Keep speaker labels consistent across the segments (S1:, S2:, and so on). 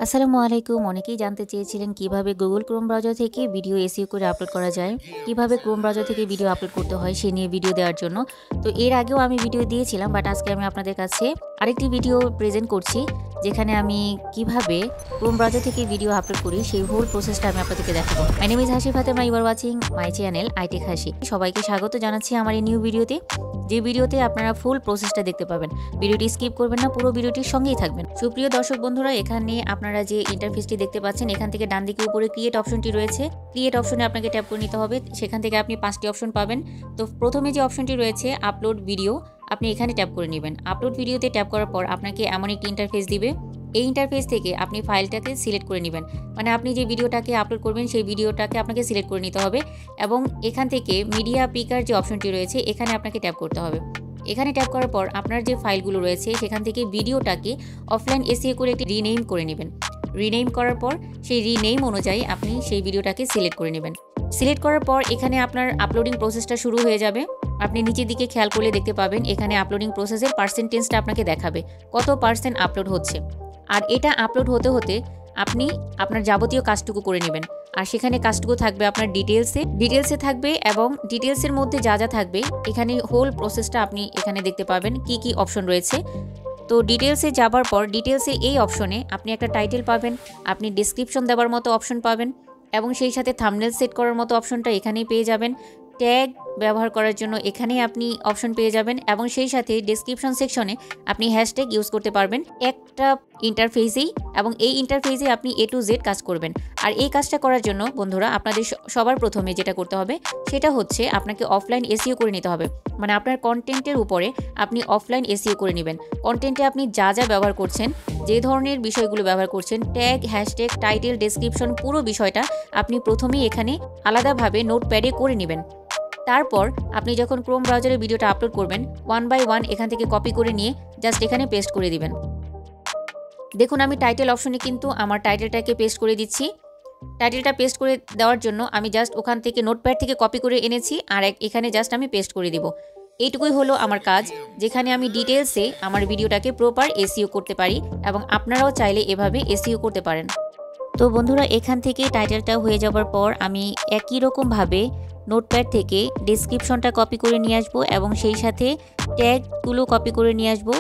S1: আসসালামু আলাইকুম। অনেকেই জানতে চেয়েছিলেন কিভাবে গুগল ক্রোম ব্রাউজার থেকে ভিডিও এসইও করে আপলোড করা যায়, কিভাবে ক্রোম ব্রাউজার থেকে ভিডিও আপলোড করতে হয় সে নিয়ে ভিডিও দেওয়ার জন্য। তো এর আগেও আমি ভিডিও দিয়েছিলাম, বাট আজকে আমি আপনাদের কাছে আরেকটি ভিডিও প্রেজেন্ট করছি, যেখানে আমি কিভাবে ক্রোম ব্রাউজার থেকে ভিডিও আপলোড করি সেই হোল প্রসেসটা আমি আপনাদেরকে দেখাবো। মাই name is Hasi Fatema, you are watching my channel iTech Hasi. সবাইকে স্বাগত জানাচ্ছি আমার এই নিউ ভিডিওতে, যে ভিডিওতে আপনারা ফুল প্রসেসটা দেখতে পাবেন। ভিডিওটি স্কিপ করবেন না, পুরো ভিডিওটির সঙ্গেই থাকবেন। সুপ্রিয় দর্শক বন্ধুরা, এখানে আপনারা যে ইন্টারফেসটি দেখতে পাচ্ছেন, এখান থেকে ডান দিকে উপরে ক্রিয়েট অপশনটি রয়েছে। ক্রিয়েট অপশনে আপনাকে ট্যাপ করে নিতে হবে। সেখান থেকে আপনি 5টি অপশন পাবেন। তো প্রথমে যে অপশনটি রয়েছে আপলোড ভিডিও, আপনি এখানে ট্যাপ করে নেবেন। আপলোড ভিডিওতে ট্যাপ করার পর আপনাকে এমন একটি ইন্টারফেস দিবে। এই ইন্টারফেস থেকে আপনি ফাইলটাকে সিলেক্ট করে নেবেন, মানে আপনি যে ভিডিওটাকে আপলোড করবেন সেই ভিডিওটাকে আপনাকে সিলেক্ট করে নিতে হবে এবং এখান থেকে মিডিয়া পিকার যে অপশনটি রয়েছে এখানে আপনাকে ট্যাপ করতে হবে। এখানে ট্যাপ করার পর আপনার যে ফাইলগুলো রয়েছে সেখান থেকে ভিডিওটাকে অফলাইন এসইও করে একটি রিনেম করে নেবেন। রিনেম করার পর সেই রিনেম অনুযায়ী আপনি সেই ভিডিওটাকে সিলেক্ট করে নেবেন। সিলেক্ট করার পর এখানে আপনার আপলোডিং প্রসেসটা শুরু হয়ে যাবে। আপনি নিচের দিকে খেয়াল করলে দেখতে পাবেন এখানে আপলোডিং প্রসেসের পার্সেন্টেজটা আপনাকে দেখাবে, কত পার্সেন্ট আপলোড হচ্ছে। আর এটা আপলোড হতে হতে আপনি আপনার যাবতীয় কাজটুকু করে নেবেন। আর সেখানে কাজটুকু থাকবে আপনার ডিটেলসে থাকবে এবং ডিটেলসের মধ্যে যা যা থাকবে এখানে হোল প্রসেসটা আপনি এখানে দেখতে পাবেন কি কি অপশন রয়েছে। তো ডিটেলসে যাবার পর ডিটেলসে এই অপশনে আপনি একটা টাইটেল পাবেন, আপনি ডেসক্রিপশন দেওয়ার মতো অপশন পাবেন এবং সেই সাথে থাম্বনেল সেট করার মতো অপশনটা এখানেই পেয়ে যাবেন। ট্যাগ ব্যবহার করার জন্য এখানেই আপনি অপশন পেয়ে যাবেন এবং সেই সাথে ডেসক্রিপশন সেকশনে আপনি হ্যাশট্যাগ ইউজ করতে পারবেন একটা ইন্টারফেসেই, এবং এই ইন্টারফেসে আপনি A to Z কাজ করবেন। আর এই কাজটা করার জন্য বন্ধুরা আপনাদের সবার প্রথমে যেটা করতে হবে সেটা হচ্ছে আপনাকে অফলাইন এসইও করে নিতে হবে। মানে আপনার কন্টেন্টের উপরে আপনি অফলাইন এসইও করে নেবেন। কন্টেন্টে আপনি যা যা ব্যবহার করছেন, যে ধরনের বিষয়গুলো ব্যবহার করছেন, ট্যাগ, হ্যাশট্যাগ, টাইটেল, ডেসক্রিপশন, পুরো বিষয়টা আপনি প্রথমেই এখানে আলাদাভাবে নোটপ্যাডে করে নেবেন। তারপর আপনি যখন ক্রোম ব্রাউজারে ভিডিওটা আপলোড করবেন 1 by 1 এখান থেকে কপি করে নিয়ে জাস্ট এখানে পেস্ট করে দিবেন। দেখুন আমি টাইটেল অপশনে কিন্তু আমার টাইটেলটাকে পেস্ট করে দিচ্ছি। টাইটেলটা পেস্ট করে দেওয়ার জন্য আমি জাস্ট ওখান থেকে নোটপ্যাড থেকে কপি করে এনেছি আর এখানে জাস্ট আমি পেস্ট করে দিব। এইটুকুই হলো আমার কাজ, যেখানে আমি ডিটেলসে আমার ভিডিওটাকে প্রপার এসইও করতে পারি এবং আপনারাও চাইলে এভাবে এসইও করতে পারেন। তো বন্ধুরা, এখান থেকে টাইটেলটা হয়ে যাওয়ার পর আমি একই রকমভাবে নোটপ্যাড থেকে ডেসক্রিপশনটা কপি করে নিয়ে আসবো এবং সেই সাথে ট্যাগগুলো কপি করে নিয়ে আসবো।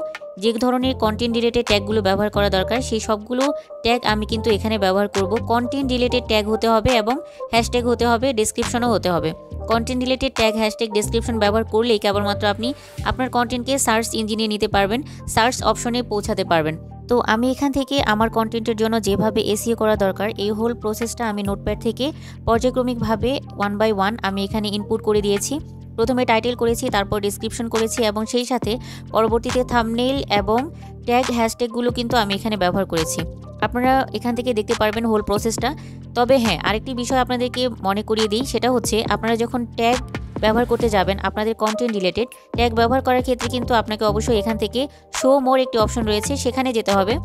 S1: যে ধরনের কন্টেন্ট রিলেটেড ট্যাগগুলো ব্যবহার করা দরকার সেই সবগুলো ট্যাগ আমি কিন্তু এখানে ব্যবহার করব। কন্টেন্ট রিলেটেড ট্যাগ হতে হবে এবং হ্যাশট্যাগ হতে হবে, ডেসক্রিপশনও হতে হবে। Content related tag, hashtag, description ব্যবহার করলেই কেবলমাত্র আপনি আপনার কন্টেন্টকে সার্চ ইঞ্জিনে নিতে পারবেন, সার্চ অপশনে পৌঁছাতে পারবেন। তো আমি এখান থেকে আমার কন্টেন্টের জন্য যেভাবে এসইও করা দরকার এই হোল প্রসেসটা আমি নোটপ্যাড থেকে পর্যায়ক্রমিকভাবে 1 by 1 আমি এখানে ইনপুট করে দিয়েছি। প্রথমে টাইটেল করেছি, তারপর ডেসক্রিপশন করেছি এবং সেই সাথে পরবর্তীতে থাম্বনেইল এবং ট্যাগ, হ্যাশট্যাগুলো কিন্তু আমি এখানে ব্যবহার করেছি। আপনারা এখান থেকে দেখতে পারবেন হোল প্রসেসটা। তবে হ্যাঁ, আরেকটি বিষয় আপনাদেরকে মনে করিয়ে দিই, সেটা হচ্ছে আপনারা যখন ট্যাগ ব্যবহার করতে যাবেন আপনাদের কন্টেন্ট রিলেটেড ট্যাগ ব্যবহার করার ক্ষেত্রে কিন্তু আপনাকে অবশ্যই এখান থেকে শো মোর একটি অপশন রয়েছে, সেখানে যেতে হবে।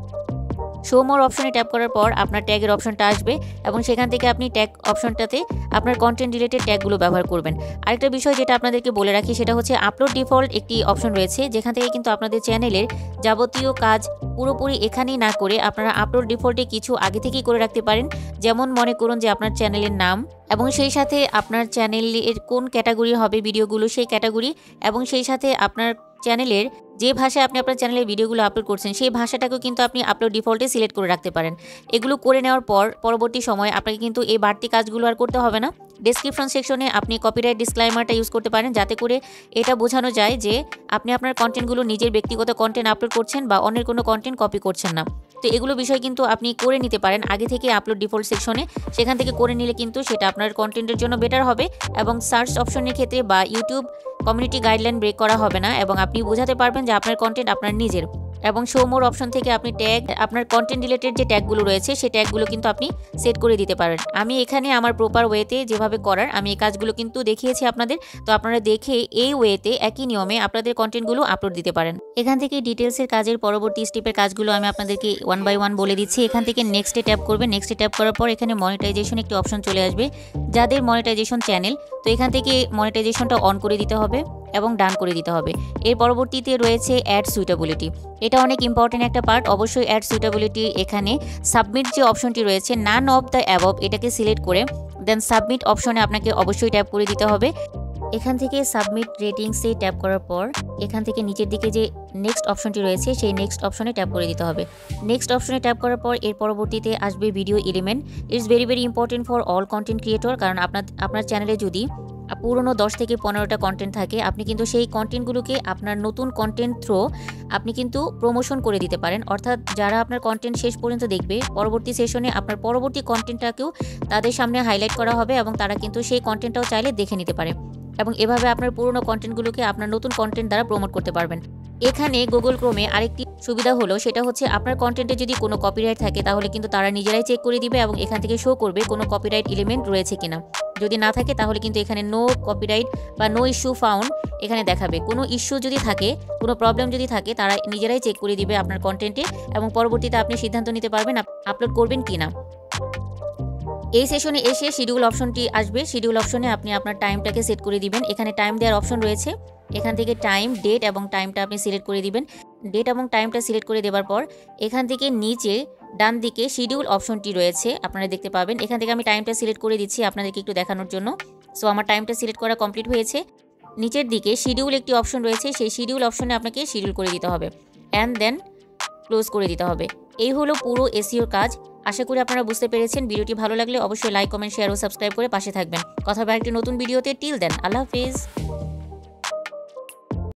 S1: শো মোর অপশনে ট্যাপ করার পর আপনার ট্যাগের অপশনটা আসবে এবং সেখান থেকে আপনি ট্যাগ অপশনটাতে আপনার কন্টেন্ট রিলেটেড ট্যাগগুলো ব্যবহার করবেন। আরেকটা বিষয় যেটা আপনাদেরকে বলে রাখি সেটা হচ্ছে আপলোড ডিফল্ট একটি অপশন রয়েছে, যেখান থেকে কিন্তু আপনাদের চ্যানেলের যাবতীয় কাজ পুরোপুরি এখানেই না করে আপনারা আপলোড ডিফল্টে কিছু আগে থেকেই করে রাখতে পারেন। যেমন মনে করুন যে আপনার চ্যানেলের নাম এবং সেই সাথে আপনার চ্যানেলের কোন ক্যাটাগরি হবে ভিডিওগুলো সেই ক্যাটাগরি, এবং সেই সাথে আপনার চ্যানেলের যে ভাষায় আপনি আপনার চ্যানেলের ভিডিওগুলো আপলোড করছেন সেই ভাষাটাকেও কিন্তু আপনি আপলোড ডিফল্টে সিলেক্ট করে রাখতে পারেন। এগুলো করে নেওয়ার পর পরবর্তী সময় আপনাকে কিন্তু এই বাড়তি কাজগুলো আর করতে হবে না। ডেসক্রিপশন সেকশনে আপনি কপিরাইট ডিসক্লাইমারটা ইউজ করতে পারেন, যাতে করে এটা বোঝানো যায় যে আপনি আপনার কন্টেন্টগুলো নিজের ব্যক্তিগত কন্টেন্ট আপলোড করছেন বা অন্যের কোনো কন্টেন্ট কপি করছেন না। তো এগুলো বিষয় কিন্তু আপনি করে নিতে পারেন আগে থেকে আপলোড ডিফল্ট সেকশনে, সেখান থেকে করে নিলে কিন্তু সেটা আপনার কন্টেন্টের জন্য বেটার হবে এবং সার্চ অপশনের ক্ষেত্রে বা ইউটিউব কমিউনিটি গাইডলাইন ব্রেক করা হবে না এবং আপনি বোঝাতে পারবেন যে আপনার কন্টেন্ট আপনার নিজের। এবং শো মোর অপশন থেকে আপনি ট্যাগ, আপনার কন্টেন্ট রিলেটেড যে ট্যাগগুলো রয়েছে সেই ট্যাগগুলো কিন্তু আপনি সেট করে দিতে পারেন। আমি এখানে আমার প্রপার ওয়েতে যেভাবে করার আমি এই কাজগুলো কিন্তু দেখিয়েছি আপনাদের। তো আপনারা দেখে এই ওয়েতে একই নিয়মে আপনাদের কন্টেন্টগুলো আপলোড দিতে পারেন। এখান থেকে ডিটেলসের কাজের পরবর্তী স্টেপের কাজগুলো আমি আপনাদেরকে 1 by 1 বলে দিচ্ছি। এখান থেকে নেক্সটে ট্যাপ করবেন। নেক্সটে ট্যাপ করার পর এখানে মনিটাইজেশন একটি অপশন চলে আসবে, যাদের মনিটাইজেশন চ্যানেল, তো এখান থেকে মনিটাইজেশনটা অন করে দিতে হবে। এবং ডান করে দিতে হবে। এর পরবর্তীতে রয়েছে অ্যাড সুইটেবিলিটি। এটা অনেক ইম্পর্টেন্ট একটা পার্ট। অবশ্যই অ্যাড সুইটেবিলিটি এখানে সাবমিট যে অপশনটি রয়েছে নান অফ দ্য অ্যাবভ এটাকে সিলেক্ট করে দেন সাবমিট অপশনে আপনাকে অবশ্যই ট্যাপ করে দিতে হবে। এখান থেকে সাবমিট রেটিংসে ট্যাপ করার পর এখান থেকে নিচের দিকে যে নেক্সট অপশনটি রয়েছে সেই নেক্সট অপশনে ট্যাপ করে দিতে হবে। নেক্সট অপশনে ট্যাপ করার পর এর পরবর্তীতে আসবে video element. It's very important for all content creator, কারণ আপনার চ্যানেলে যদি পুরনো 10 থেকে 15টা কন্টেন্ট থাকে আপনি কিন্তু সেই কন্টেন্টগুলোকে আপনার নতুন কন্টেন্ট থ্রো আপনি কিন্তু প্রমোশন করে দিতে পারেন। অর্থাৎ যারা আপনার কন্টেন্ট শেষ পর্যন্ত দেখবে পরবর্তী সেশনে আপনার পরবর্তী কন্টেন্টটাকেও তাদের সামনে হাইলাইট করা হবে এবং তারা কিন্তু সেই কন্টেন্টটাও চাইলে দেখে নিতে পারে এবং এভাবে আপনার পুরনো কন্টেন্টগুলোকে আপনার নতুন কন্টেন্ট দ্বারা প্রমোট করতে পারবেন। এখানে গুগল ক্রোমে আরেকটি সুবিধা হলো সেটা হচ্ছে আপনার কন্টেন্টে যদি কোনো কপিরাইট থাকে তাহলে কিন্তু তারা নিজেরাই চেক করে দিবে এবং এখান থেকে শো করবে কোনো কপিরাইট এলিমেন্ট রয়েছে কিনা। যদি না থাকে তাহলে কিন্তু এখানে নো কপিরাইট বা নো ইস্যু ফাউন্ড এখানে দেখাবে। কোনো ইস্যু যদি থাকে, কোনো প্রবলেম যদি থাকে তারা নিজেরাই চেক করে দিবে আপনার কন্টেন্টে এবং পরবর্তীতে আপনি সিদ্ধান্ত নিতে পারবেন আপলোড করবেন কিনা। এই সেশনে এসে শিডিউল অপশনটি আসবে। শিডিউল অপশনে আপনি আপনার টাইমটাকে সেট করে দিবেন। এখানে টাইম দেওয়ার অপশন রয়েছে। এখান থেকে টাইম, ডেট এবং টাইমটা আপনি সিলেক্ট করে দিবেন। ডেট এবং টাইমটা সিলেক্ট করে দেওয়ার পর এখান থেকে নিচে ডান দিকে শিডিউল অপশনটি রয়েছে, আপনারা দেখতে পাবেন। এখান থেকে আমি টাইমটা সিলেক্ট করে দিচ্ছি আপনাদেরকে একটু দেখানোর জন্য। সো আমার টাইমটা সিলেক্ট করা কমপ্লিট হয়েছে। নিচের দিকে শিডিউল একটি অপশন রয়েছে, সেই শিডিউল অপশনে আপনাকে শিডিউল করে দিতে হবে অ্যান্ড দেন ক্লোজ করে দিতে হবে। এই হলো পুরো এসইওর কাজ। আশা করি আপনারা বুঝতে পেরেছেন। ভিডিওটি ভালো লাগলে অবশ্যই লাইক, কমেন্ট, শেয়ার ও সাবস্ক্রাইব করে পাশে থাকবেন। কথা হবে আরেকটি নতুন ভিডিওতে। টিল দেন, আল্লাহ হাফেজ।